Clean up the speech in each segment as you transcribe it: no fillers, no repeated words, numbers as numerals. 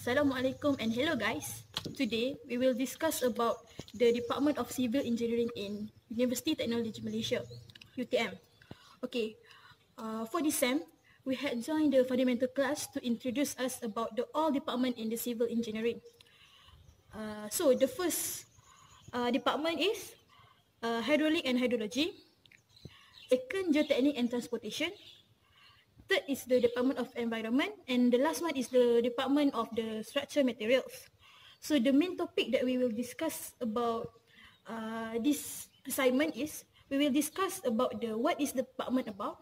Assalamualaikum and hello guys. Today we will discuss about the Department of Civil Engineering in University Technology Malaysia, UTM. Okay, for this sem, we had joined the fundamental class to introduce us about the all department in the civil engineering. So the first department is hydraulic and hydrology. Second, geotechnic and transportation. Third is the Department of Environment, and the last one is the Department of the Structural Materials. So the main topic that we will discuss about this assignment is we will discuss about the what is the department about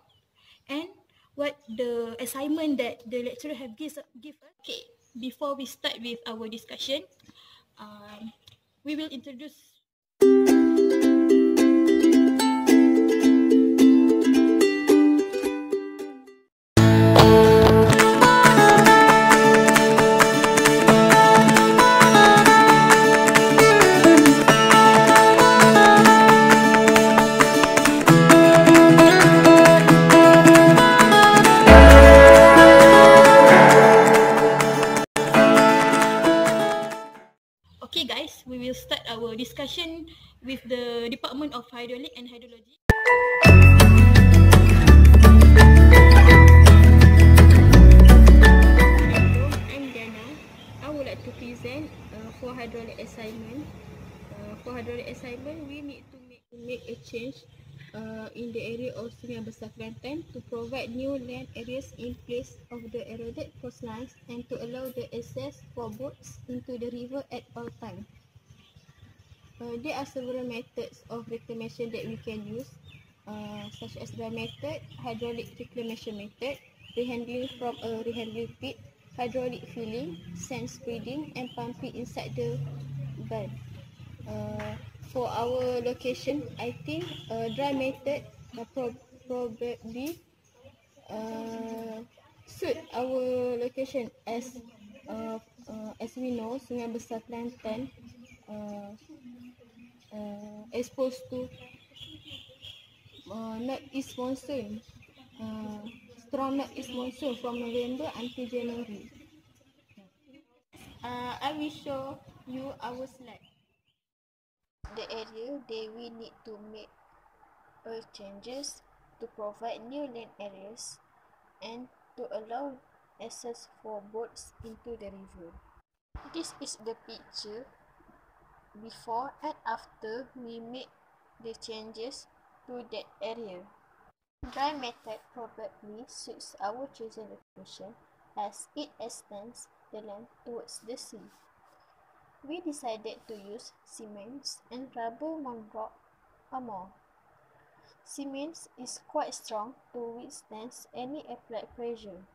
and what the assignment that the lecturer have give us. Okay, before we start with our discussion, we will introduce. Okay guys, we will start our discussion with the Department of Hydraulic and Hydrology. Hello, I'm Diyana. I would like to present for hydraulic assignment. For hydraulic assignment, we need to make a change in the area of Sungai Besar Kelantan to provide new land areas in place of the eroded coastlines and to allow the access for boats into the river at all times. There are several methods of reclamation that we can use, such as dry method, hydraulic reclamation method, rehandling from a rehandling pit, hydraulic filling, sand spreading, and pumping inside the valve. For our location, I think dry method probably suit our location as we know Sungai Besar Kelantan exposed to northeast monsoon, strong northeast monsoon from November until January. I will show you our slide. The area that we need to make changes to provide new land areas and to allow access for boats into the river. This is the picture before and after we make the changes to that area. Dry method probably suits our chosen location as it extends the land towards the sea. We decided to use cement and rubber monoblock armor. Cement is quite strong to withstand any applied pressure.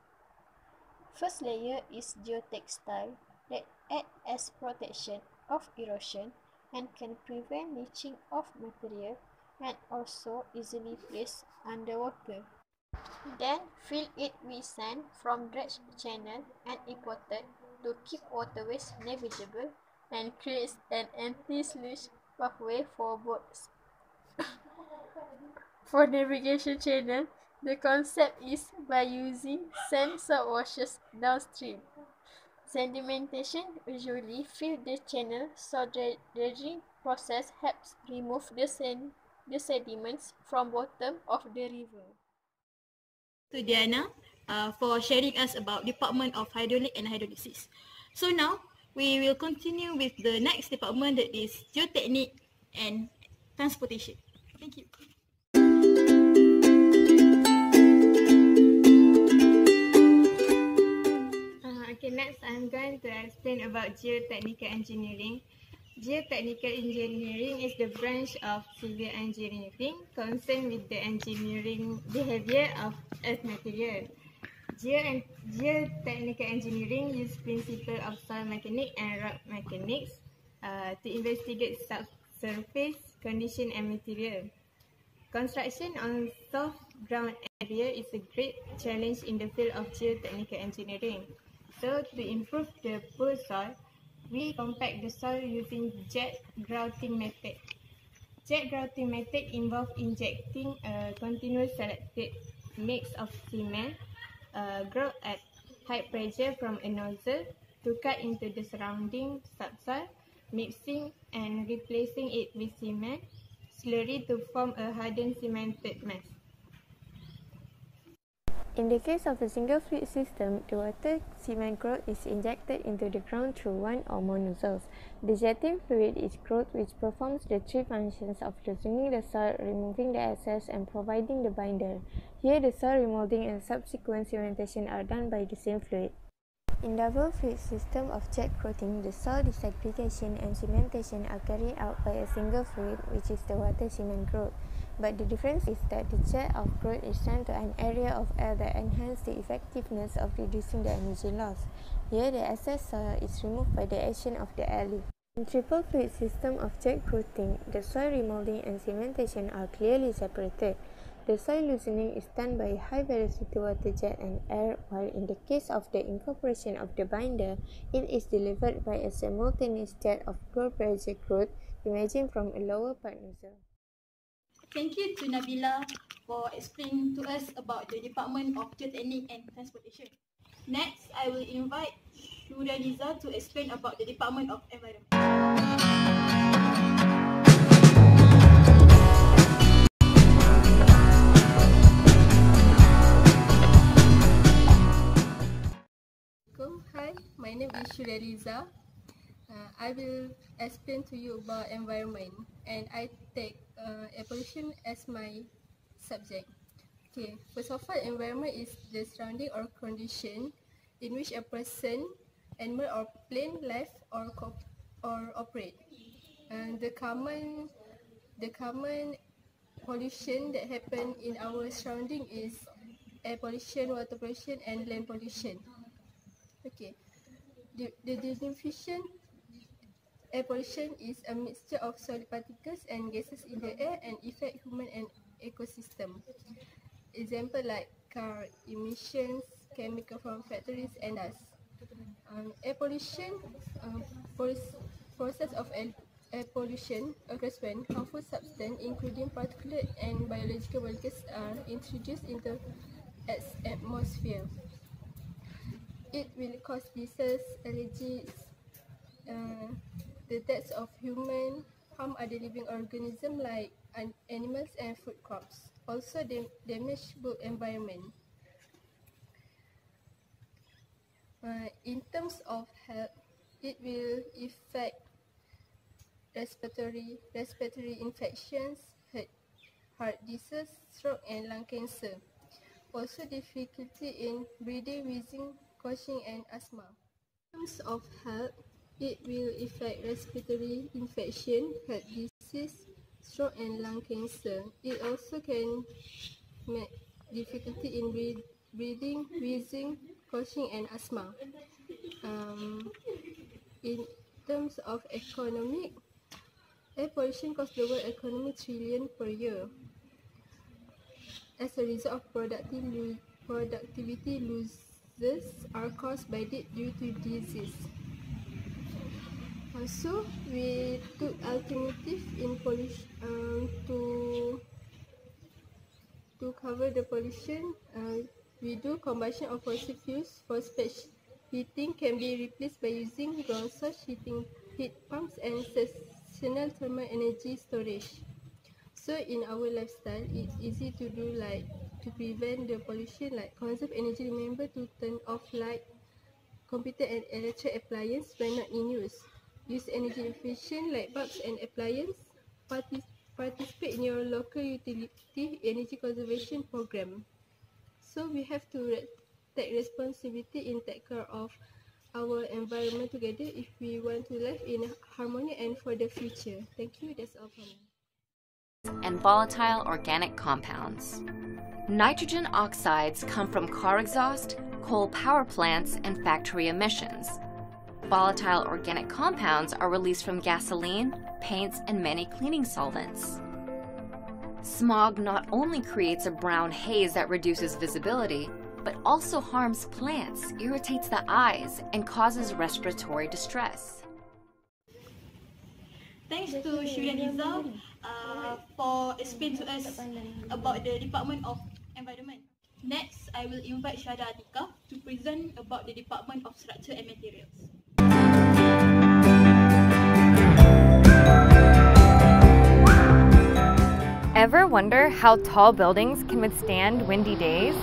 First layer is geotextile that acts as protection of erosion and can prevent leaching of material and also easily placed underwater. Then fill it with sand from dredge channel and imported to keep waterways navigable and creates an anti-sluice pathway for boats. For navigation channel, the concept is by using sand salt washes downstream. Sedimentation usually fill the channel, so the dredging process helps remove the sediments from bottom of the river. To Diyana for sharing us about Department of Hydraulic and Hydrolysis. So now we will continue with the next department, that is Geotechnic and Transportation. Thank you. Okay, next I'm going to explain about geotechnical engineering. Geotechnical engineering is the branch of civil engineering concerned with the engineering behavior of earth material. Geotechnical engineering uses principles of soil mechanics and rock mechanics to investigate subsurface condition and material. Construction on soft ground area is a great challenge in the field of geotechnical engineering. So to improve the poor soil, we compact the soil using jet grouting method. Jet grouting method involves injecting a continuous selected mix of cement grout at high pressure from a nozzle to cut into the surrounding subsoil, mixing and replacing it with cement slurry to form a hardened cemented mass. In the case of a single fluid system, the water cement grout is injected into the ground through one or more nozzles. The jetting fluid is grout which performs the three functions of loosening the soil, removing the excess, and providing the binder. Here, the soil remolding and subsequent cementation are done by the same fluid. In double fluid system of jet grouting, the soil disaggregation and cementation are carried out by a single fluid, which is the water cement grout. But the difference is that the jet of grout is sent to an area of air that enhances the effectiveness of reducing the energy loss. Here, the excess soil is removed by the action of the airlift. In triple fluid system of jet grouting, the soil remolding and cementation are clearly separated. The soil loosening is done by high velocity water jet and air, while in the case of the incorporation of the binder, it is delivered by a simultaneous jet of low pressure grout emerging from a lower part nozzle. Thank you to Nabilah for explaining to us about the Department of Geotechnics and Transportation. Next, I will invite Syurializa to explain about the Department of Environment. Hi, my name is Syurializa. I will explain to you about environment, and I take air pollution as my subject. Okay, first of all, environment is the surrounding or condition in which a person, animal or plane live or operate. The common pollution that happen in our surrounding is air pollution, water pollution, and land pollution. Okay, the definition air pollution is a mixture of solid particles and gases in the air and affect human and ecosystem. Example like car emissions, chemical from factories, and dust. Air pollution, process of air pollution occurs when harmful substances, including particulate and biological molecules, are introduced into atmosphere. It will cause disease, allergies, the deaths of humans, harm other living organisms like animals and food crops. Also, damage both environment. In terms of health, it will affect respiratory infections, heart disease, stroke, and lung cancer. Also, difficulty in breathing, wheezing, coughing, and asthma. In terms of health, it will affect respiratory infection, heart disease, stroke, and lung cancer. It also can make difficulty in breathing, wheezing, coughing, and asthma. In terms of economic, air pollution costs the world economy $1 trillion per year. As a result of productivity losses are caused by it due to disease. Also, we took alternative in pollution to cover the pollution. We do combustion of fossil fuels for space heating can be replaced by using ground source heat pumps and seasonal thermal energy storage. So in our lifestyle, it's easy to do like to prevent the pollution, like conserve energy. Remember to turn off light, computer and electric appliances when not in use. Use energy efficient light bulbs and appliances. Participate in your local utility energy conservation program. So we have to take responsibility in take care of our environment together if we want to live in harmony and for the future. Thank you. That's all for me. And volatile organic compounds. Nitrogen oxides come from car exhaust, coal power plants, and factory emissions. Volatile organic compounds are released from gasoline, paints, and many cleaning solvents. Smog not only creates a brown haze that reduces visibility, but also harms plants, irritates the eyes, and causes respiratory distress. Thanks to Syurializa for explaining to us about the Department of Environment. Next, I will invite Atikah to present about the Department of Structure and Materials. Ever wonder how tall buildings can withstand windy days?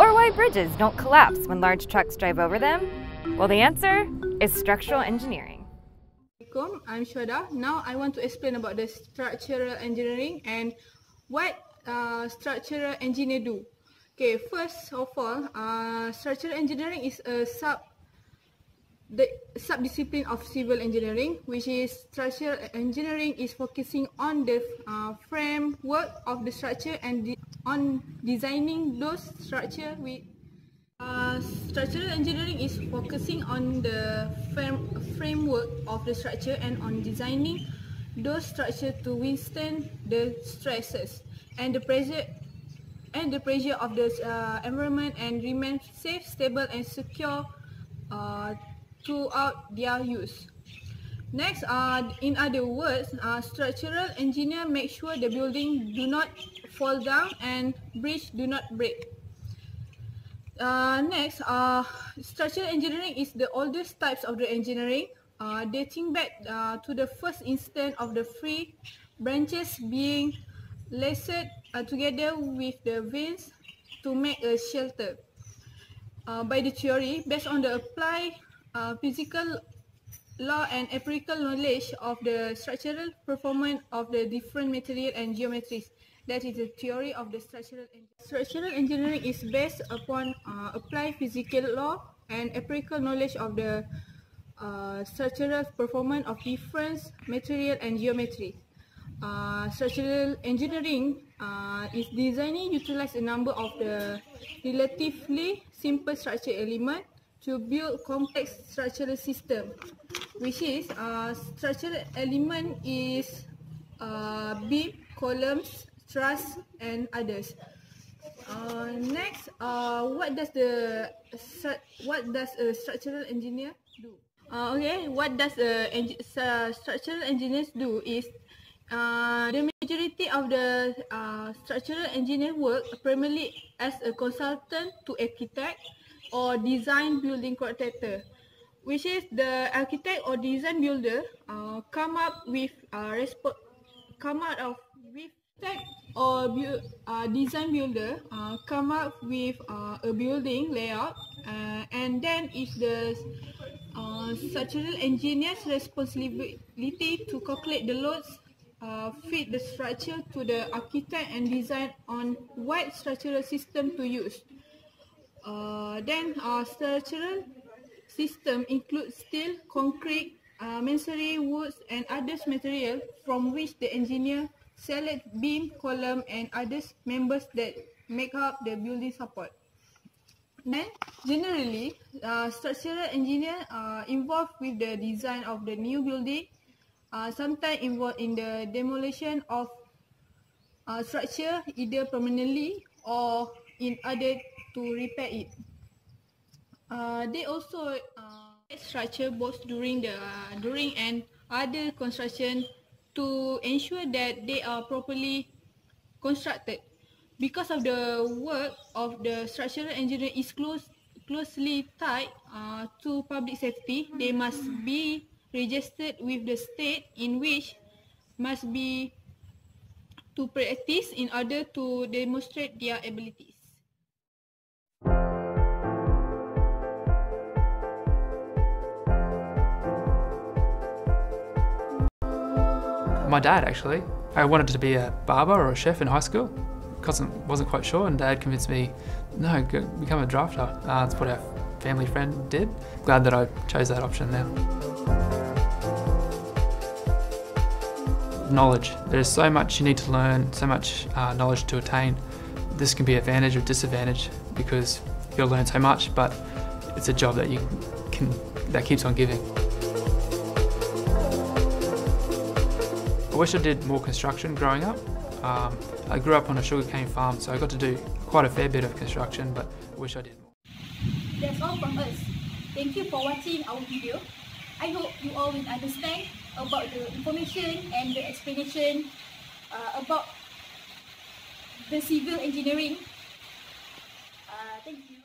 Or why bridges don't collapse when large trucks drive over them? Well, the answer is structural engineering. I'm Suhaida. Now I want to explain about the structural engineering and what structural engineer do. Okay, first of all, structural engineering is a sub-discipline of civil engineering, which is structural engineering is focusing on the framework of the structure and on designing those structure with structural engineering is focusing on the framework of the structure and on designing those structure to withstand the stresses and the pressure of the environment and remain safe, stable, and secure throughout their use. Next, in other words, structural engineer make sure the building do not fall down and bridge do not break. Next, structural engineering is the oldest types of the engineering, dating back to the first instance of the three branches being laced together with the veins to make a shelter. By the theory, based on the applied physical law and empirical knowledge of the structural performance of the different material and geometries. That is the theory of the structural engineering. Structural engineering is based upon applied physical law and empirical knowledge of the structural performance of different material and geometry. Structural engineering is designing utilize a number of the relatively simple structure element to build complex structural system, which is structural element is beam, columns, truss, and others. Next, what does a structural engineer do? Okay, what does structural engineers do is the majority of the structural engineer work primarily as a consultant to architect or design building contractor, which is the architect or design builder come out with design builder come up with a building layout, and then it's the structural engineer's responsibility to calculate the loads, fit the structure to the architect and design on what structural system to use. Then structural system includes steel, concrete, masonry, woods, and other material from which the engineer select beam, column, and other members that make up the building support. Then, generally, structural engineer involved with the design of the new building, sometimes involved in the demolition of structure either permanently or in order to repair it. They also structure both during and other construction to ensure that they are properly constructed. Because of the work of the structural engineer is closely tied to public safety, they must be registered with the state in which must be to practice in order to demonstrate their abilities. My dad, actually. I wanted to be a barber or a chef in high school. Wasn't quite sure, and Dad convinced me, no, go become a drafter. That's what our family friend did. Glad that I chose that option now. Knowledge. There's so much you need to learn, so much knowledge to attain. This can be advantage or disadvantage because you'll learn so much, but it's a job that you can that keeps on giving. I wish I did more construction growing up. I grew up on a sugarcane farm, so I got to do quite a fair bit of construction, but I wish I did more. That's all from us. Thank you for watching our video. I hope you all will understand about the information and the explanation about the civil engineering. Thank you.